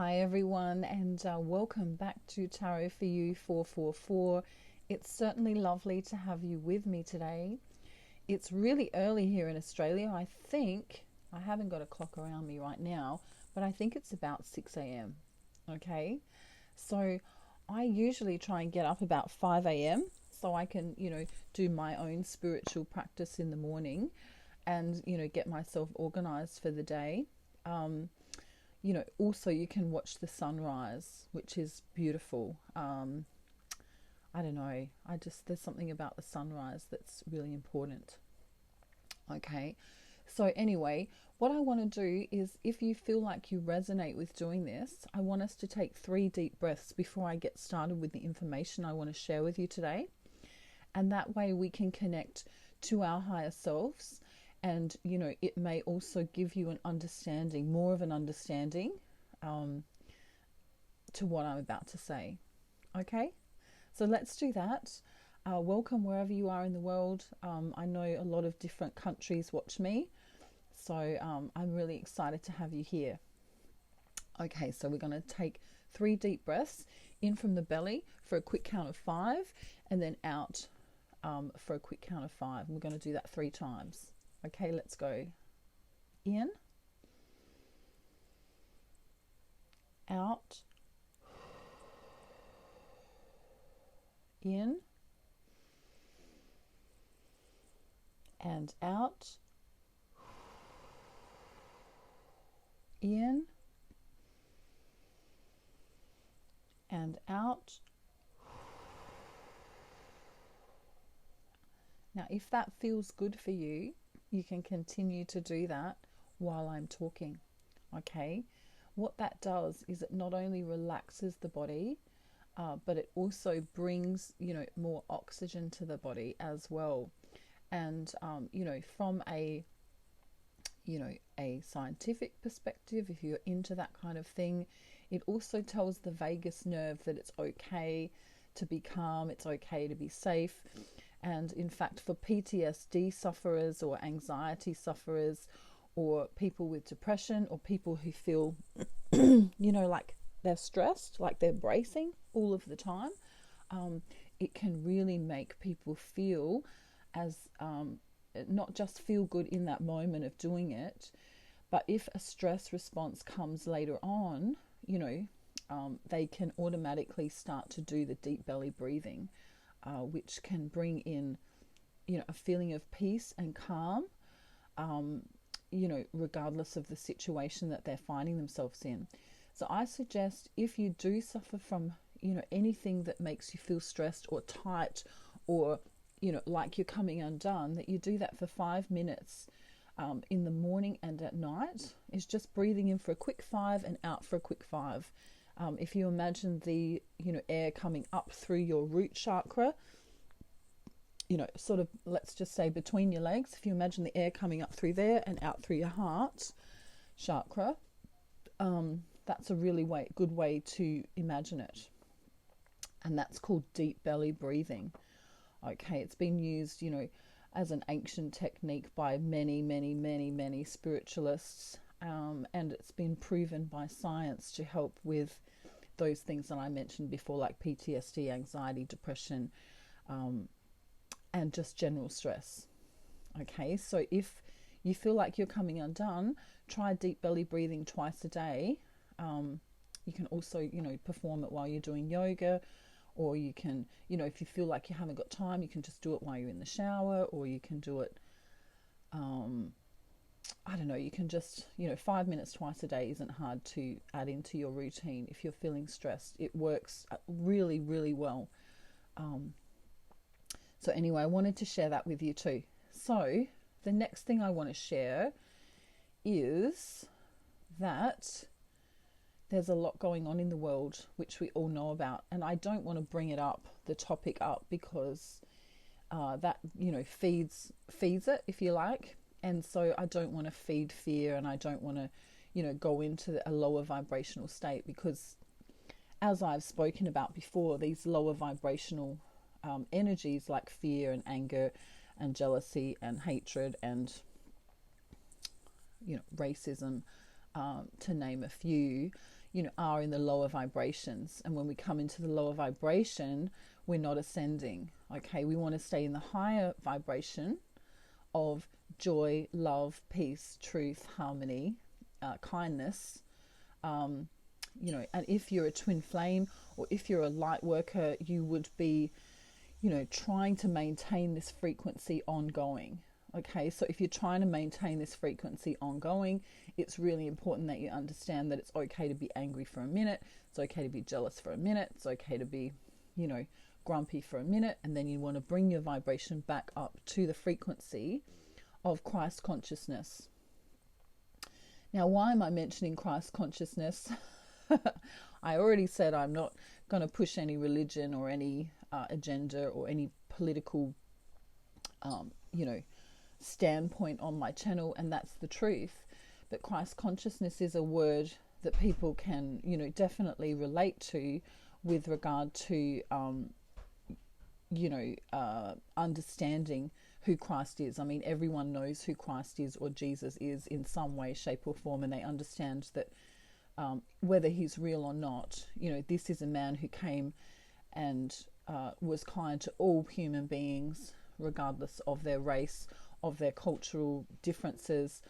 Hi everyone, and welcome back to Tarot for You 444. It's certainly lovely to have you with me today. It's really early here in Australia. I haven't got a clock around me right now, but I think it's about 6 a.m. Okay, so I usually try and get up about 5 a.m. so I can, do my own spiritual practice in the morning and, get myself organized for the day. Also you can watch the sunrise, which is beautiful. I don't know, there's something about the sunrise that's really important. Okay, so anyway, what I want to do is, if you feel like you resonate with doing this, I want us to take 3 deep breaths before I get started with the information I want to share with you today. And that way we can connect to our higher selves, and it may also give you an understanding, more of an understanding to what I'm about to say. Okay, so let's do that. Welcome wherever you are in the world. I know a lot of different countries watch me, so I'm really excited to have you here. Okay, so we're going to take 3 deep breaths in from the belly for a quick count of 5, and then out for a quick count of 5. And we're going to do that 3 times. Okay, let's go. In, out, in, and out, in, and out. Now, if that feels good for you, you can continue to do that while I'm talking. Okay, what that does is it not only relaxes the body, but it also brings more oxygen to the body as well. And from a scientific perspective, if you're into that kind of thing, it also tells the vagus nerve that it's okay to be calm, it's okay to be safe. And in fact, for PTSD sufferers or anxiety sufferers, or people with depression, or people who feel, like they're stressed, like they're bracing all of the time, it can really make people feel as not just feel good in that moment of doing it, but if a stress response comes later on, they can automatically start to do the deep belly breathing, which can bring in, a feeling of peace and calm, regardless of the situation that they're finding themselves in. So I suggest, if you do suffer from, anything that makes you feel stressed or tight, or, like you're coming undone, that you do that for 5 minutes in the morning and at night. Is just breathing in for a quick 5 and out for a quick 5. If you imagine the air coming up through your root chakra, sort of, let's just say between your legs, if you imagine the air coming up through there and out through your heart chakra, that's a really good way to imagine it. And that's called deep belly breathing. Okay, it's been used, as an ancient technique by many spiritualists, and it's been proven by science to help with those things that I mentioned before, like PTSD, anxiety, depression, and just general stress. Okay, so if you feel like you're coming undone, try deep belly breathing twice a day. You can also, perform it while you're doing yoga, or you can, if you feel like you haven't got time, you can just do it while you're in the shower, or you can do it, I don't know, you can just, 5 minutes twice a day isn't hard to add into your routine if you're feeling stressed. It works really, really well. So anyway, I wanted to share that with you too. So the next thing I want to share is that there's a lot going on in the world, which we all know about. And I don't want to bring the topic up, because that, feeds it, if you like. And so I don't want to feed fear, and I don't want to, go into a lower vibrational state, because as I've spoken about before, these lower vibrational energies like fear and anger and jealousy and hatred and, racism, to name a few, are in the lower vibrations. And when we come into the lower vibration, we're not ascending. Okay, we want to stay in the higher vibration of joy, love, peace, truth, harmony, kindness. And if you're a twin flame or if you're a light worker, you would be, trying to maintain this frequency ongoing. Okay, so if you're trying to maintain this frequency ongoing, it's really important that you understand that it's okay to be angry for a minute. It's okay to be jealous for a minute. It's okay to be, grumpy for a minute. And then you want to bring your vibration back up to the frequency of Christ consciousness. Now, why am I mentioning Christ consciousness? I already said I'm not going to push any religion or any agenda or any political, standpoint on my channel, and that's the truth. But Christ consciousness is a word that people can, definitely relate to with regard to, understanding who Christ is. I mean, everyone knows who Christ is or Jesus is in some way, shape or form, and they understand that whether he's real or not, this is a man who came and was kind to all human beings, regardless of their race, of their cultural differences,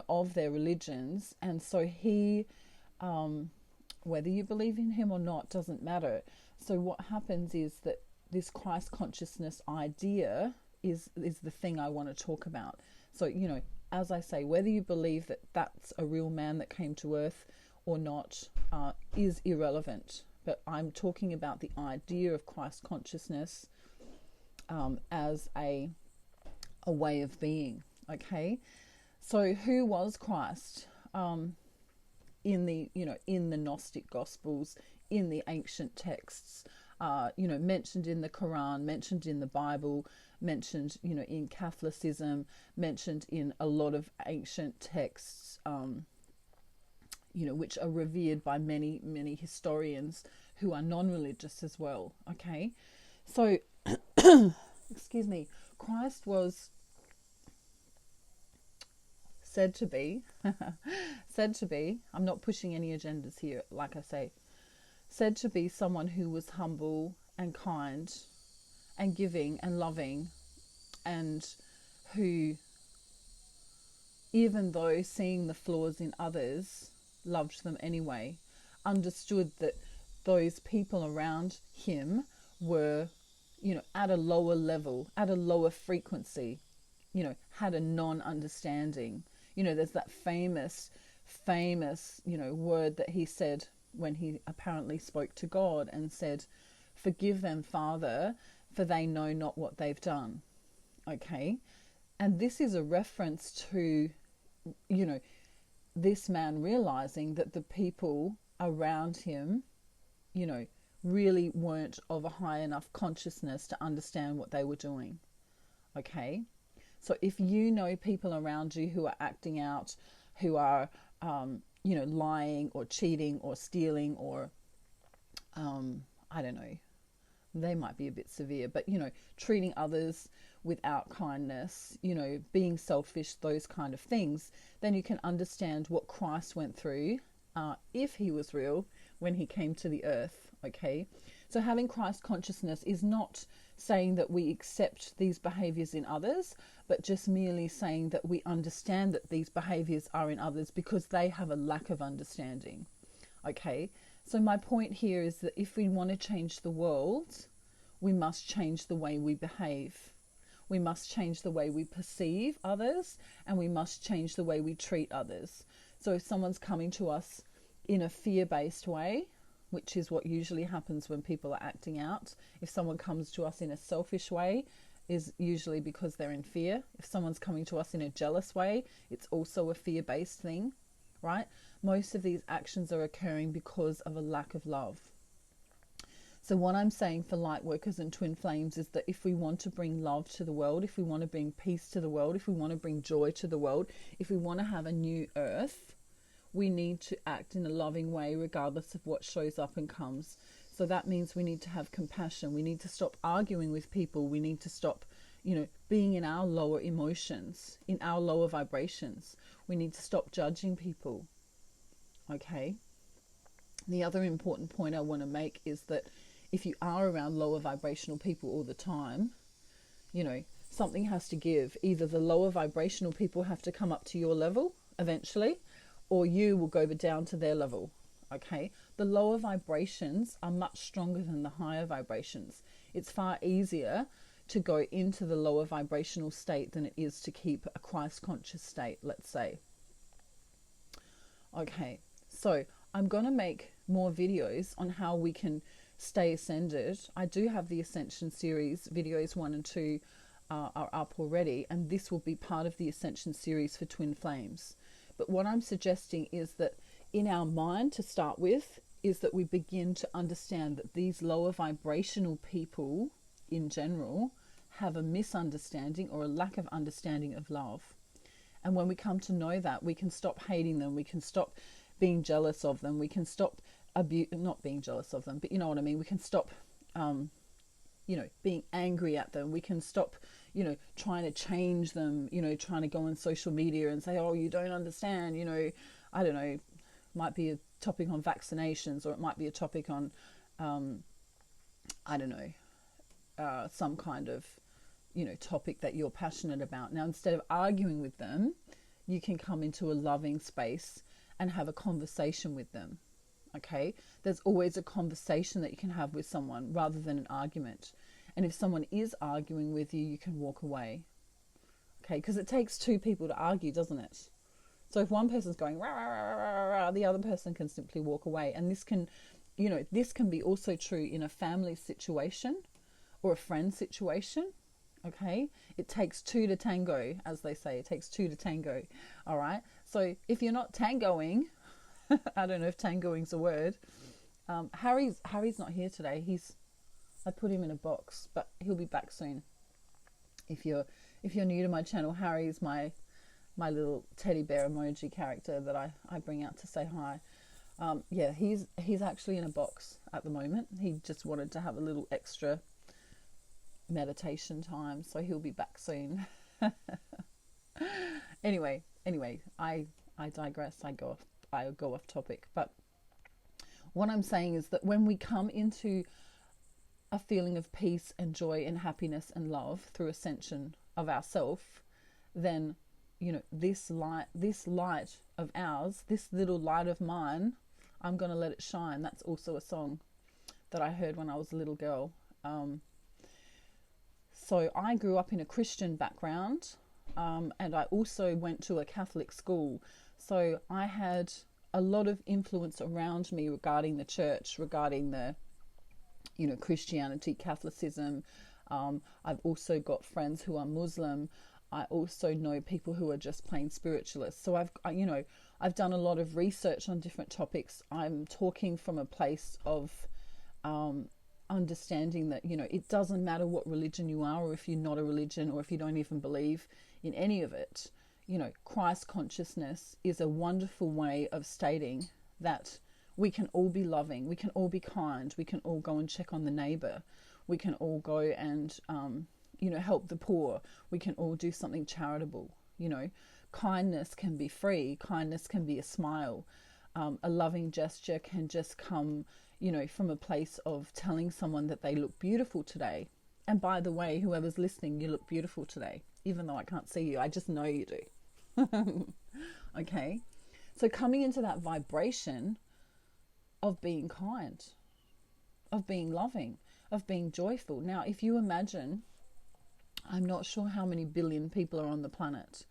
of their religions. And so he, whether you believe in him or not, doesn't matter. So what happens is that this Christ consciousness idea is the thing I want to talk about. So, as I say, whether you believe that that's a real man that came to earth or not is irrelevant. But I'm talking about the idea of Christ consciousness as a way of being. Okay, so who was Christ in the Gnostic Gospels, in the ancient texts, mentioned in the Quran, mentioned in the Bible, mentioned in Catholicism, mentioned in a lot of ancient texts, which are revered by many historians who are non-religious as well. Okay, so excuse me, Christ was said to be, I'm not pushing any agendas here, like I say, said to be someone who was humble and kind and giving and loving, and who, even though seeing the flaws in others, loved them anyway, understood that those people around him were, at a lower level, at a lower frequency, had a non-understanding. There's that famous, word that he said when he apparently spoke to God and said, "Forgive them, Father, for they know not what they've done." Okay. And this is a reference to, this man realizing that the people around him, really weren't of a high enough consciousness to understand what they were doing. Okay. So if you know people around you who are acting out, who are, lying or cheating or stealing or, I don't know, they might be a bit severe, but, treating others without kindness, being selfish, those kind of things, then you can understand what Christ went through, if he was real, when he came to the earth. Okay. So having Christ consciousness is not saying that we accept these behaviors in others, but just merely saying that we understand that these behaviors are in others because they have a lack of understanding. Okay. So my point here is that if we want to change the world, we must change the way we behave. We must change the way we perceive others, and we must change the way we treat others. So if someone's coming to us in a fear-based way, which is what usually happens when people are acting out. If someone comes to us in a selfish way, is usually because they're in fear. If someone's coming to us in a jealous way, it's also a fear-based thing, right? Most of these actions are occurring because of a lack of love. So what I'm saying for light workers and twin flames is that if we want to bring love to the world, if we want to bring peace to the world, if we want to bring joy to the world, if we want to have a new earth, we need to act in a loving way regardless of what shows up and comes. So that means we need to have compassion. We need to stop arguing with people. We need to stop, being in our lower emotions, in our lower vibrations. We need to stop judging people. Okay? The other important point I want to make is that if you are around lower vibrational people all the time, you know, something has to give. Either the lower vibrational people have to come up to your level eventually, or you will go down to their level. Okay, the lower vibrations are much stronger than the higher vibrations. It's far easier to go into the lower vibrational state than it is to keep a Christ conscious state, let's say. Okay, so I'm going to make more videos on how we can stay ascended. I do have the Ascension series, videos 1 and 2 are up already, and this will be part of the Ascension series for Twin Flames. But what I'm suggesting is that in our mind, to start with, is that we begin to understand that these lower vibrational people in general have a misunderstanding or a lack of understanding of love. And when we come to know that, we can stop hating them, we can stop being jealous of them, we can stop not being jealous of them, but you know what I mean, we can stop being angry at them, we can stop trying to change them, trying to go on social media and say, oh, you don't understand, I don't know, might be a topic on vaccinations, or it might be a topic on some kind of topic that you're passionate about. Now, instead of arguing with them, you can come into a loving space and have a conversation with them. Okay, there's always a conversation that you can have with someone rather than an argument. And if someone is arguing with you, you can walk away. Okay, because it takes two people to argue, doesn't it? So if one person's going rah, rah, rah, rah, rah, the other person can simply walk away. And this can be also true in a family situation or a friend situation. Okay, it takes two to tango, as they say. It takes two to tango. All right, so if you're not tangoing, I don't know if tangoing's a word. Harry's not here today. I put him in a box, but he'll be back soon. If you're new to my channel, Harry's my little teddy bear emoji character that I bring out to say hi. Yeah, he's actually in a box at the moment. He just wanted to have a little extra meditation time, so he'll be back soon. Anyway, I digress. I go off topic. But what I'm saying is that when we come into a feeling of peace and joy and happiness and love through ascension of ourself, then this light of ours, this little light of mine, I'm going to let it shine. That's also a song that I heard when I was a little girl. So I grew up in a Christian background, and I also went to a Catholic school. So I had a lot of influence around me regarding the church, regarding the, Christianity, Catholicism. I've also got friends who are Muslim. I also know people who are just plain spiritualists. So I've done a lot of research on different topics. I'm talking from a place of understanding that, it doesn't matter what religion you are, or if you're not a religion, or if you don't even believe in any of it. Christ consciousness is a wonderful way of stating that we can all be loving, we can all be kind, we can all go and check on the neighbor, we can all go and help the poor, we can all do something charitable. Kindness can be free, kindness can be a smile, a loving gesture can just come from a place of telling someone that they look beautiful today. And by the way, whoever's listening, you look beautiful today, even though I can't see you, I just know you do. Okay, so coming into that vibration of being kind, of being loving, of being joyful. Now, if you imagine, I'm not sure how many billion people are on the planet.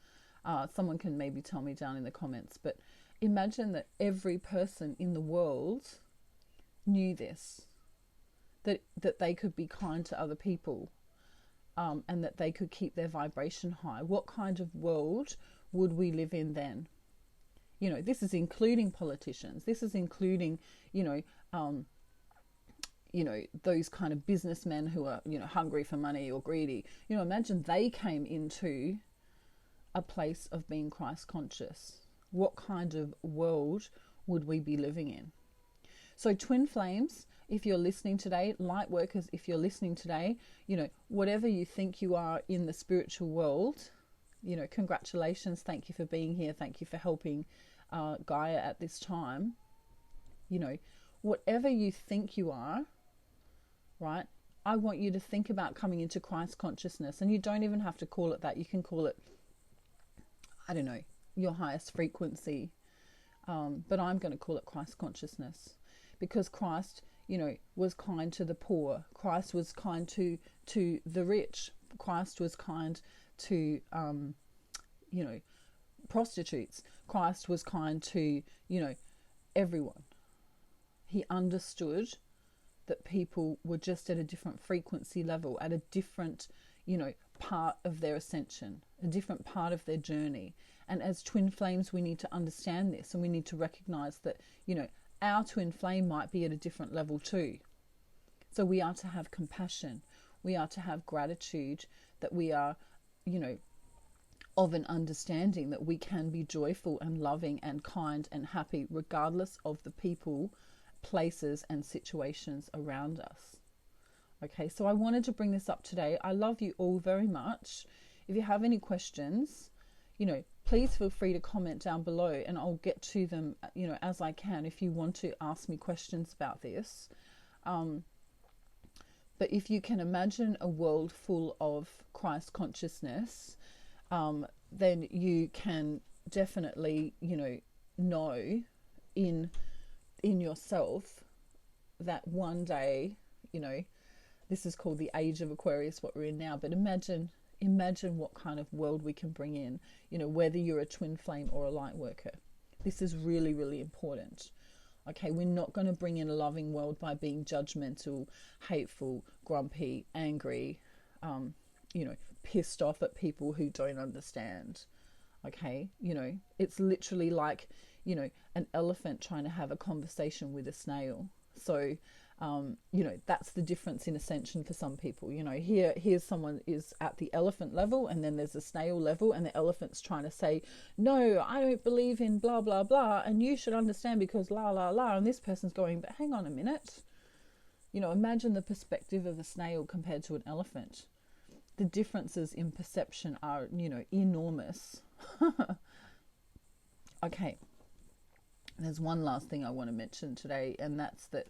Someone can maybe tell me down in the comments, but imagine that every person in the world knew this, that they could be kind to other people, and that they could keep their vibration high. What kind of world would we live in then? This is including politicians. This is including, those kind of businessmen who are, hungry for money or greedy. Imagine they came into a place of being Christ conscious. What kind of world would we be living in? So twin flames, if you're listening today, light workers, if you're listening today, whatever you think you are in the spiritual world, congratulations. Thank you for being here. Thank you for helping Gaia at this time. whatever you think you are, right? I want you to think about coming into Christ consciousness. And you don't even have to call it that. You can call it, I don't know, your highest frequency. But I'm going to call it Christ consciousness, because Christ, was kind to the poor. Christ was kind to the rich. Christ was kind to, prostitutes. Christ was kind to, everyone. He understood that people were just at a different frequency level, at a different, part of their ascension, a different part of their journey. And as twin flames, we need to understand this, and we need to recognize that, our twin flame might be at a different level too. So we are to have compassion. We are to have gratitude, that we are, of an understanding that we can be joyful and loving and kind and happy, regardless of the people, places and situations around us. Okay, so I wanted to bring this up today. I love you all very much. If you have any questions, please feel free to comment down below, and I'll get to them, as I can, if you want to ask me questions about this. But if you can imagine a world full of Christ consciousness, then you can definitely, know in yourself that one day, this is called the age of Aquarius, what we're in now, but imagine what kind of world we can bring in, whether you're a twin flame or a light worker. This is really, really important. Okay, we're not going to bring in a loving world by being judgmental, hateful, grumpy, angry, pissed off at people who don't understand. Okay, it's literally like, an elephant trying to have a conversation with a snail. So, that's the difference in ascension for some people. Here's someone is at the elephant level, and then there's a snail level, and the elephant's trying to say, no, I don't believe in blah, blah, blah, and you should understand because la, la, la, and this person's going, but hang on a minute. Imagine the perspective of a snail compared to an elephant. The differences in perception are, enormous. Okay. There's one last thing I want to mention today, and that's that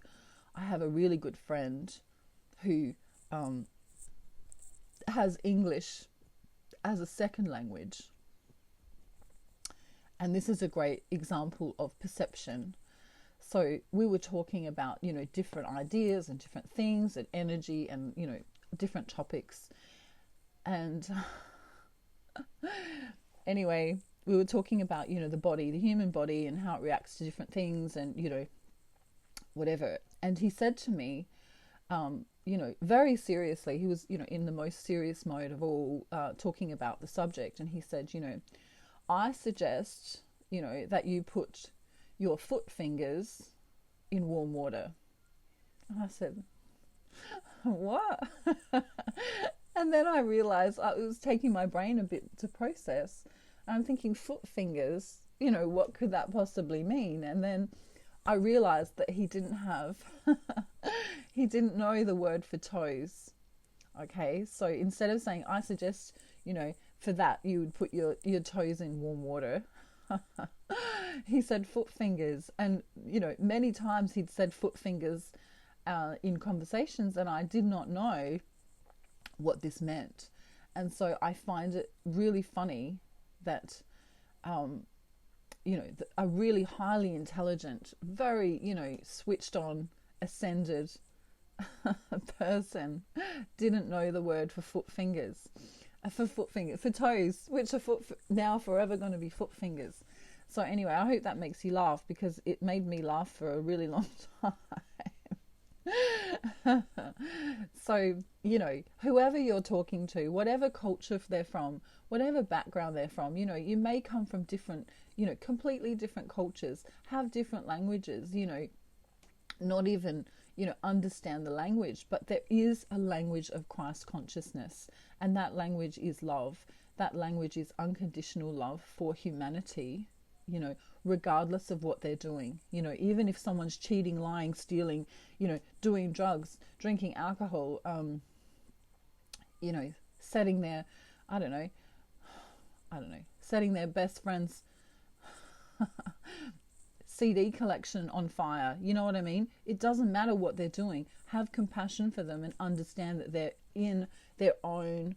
I have a really good friend who has English as a second language. And this is a great example of perception. So we were talking about, different ideas and different things and energy and, different topics. And anyway, we were talking about, the body, the human body, and how it reacts to different things and, whatever. And he said to me, very seriously, he was, in the most serious mode of all, talking about the subject. And he said, I suggest, that you put your foot fingers in warm water. And I said, what? And then I realized it was taking my brain a bit to process. I'm thinking, foot fingers, what could that possibly mean? And then I realized that he didn't know the word for toes. Okay, so instead of saying, I suggest, for that, you would put your toes in warm water. He said foot fingers. And, many times he'd said foot fingers in conversations, and I did not know what this meant. And so I find it really funny that, a really highly intelligent, very, switched on, ascended person didn't know the word for foot fingers, for toes, which are now forever going to be foot fingers. So anyway, I hope that makes you laugh, because it made me laugh for a really long time. So, whoever you're talking to, whatever culture they're from, whatever background they're from, you may come from different, completely different cultures, have different languages, not even, understand the language, but there is a language of Christ consciousness, and that language is love. That language is unconditional love for humanity, regardless of what they're doing. Even if someone's cheating, lying, stealing, doing drugs, drinking alcohol, setting their, setting their best friends, CD collection on fire. You know what I mean? It doesn't matter what they're doing. Have compassion for them and understand that they're in their own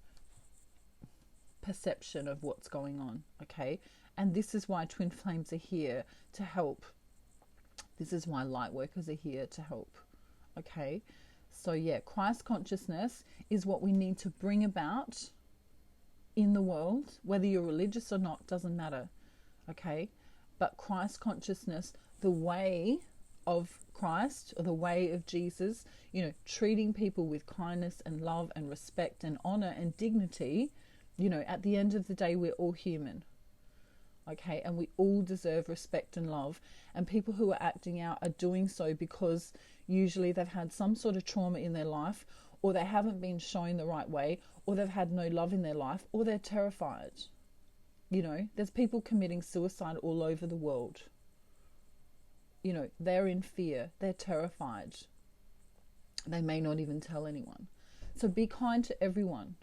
perception of what's going on, okay? And this is why twin flames are here to help. This is why light workers are here to help, okay? So yeah, Christ consciousness is what we need to bring about in the world. Whether you're religious or not, doesn't matter, okay? But Christ consciousness, the way of Christ, or the way of Jesus, you know, treating people with kindness and love and respect and honor and dignity. You know, at the end of the day, we're all human, okay? And we all deserve respect and love. And people who are acting out are doing so because usually they've had some sort of trauma in their life, or they haven't been shown the right way, or they've had no love in their life, or they're terrified. You know, there's people committing suicide all over the world. You know, they're in fear. They're terrified. They may not even tell anyone. So be kind to everyone.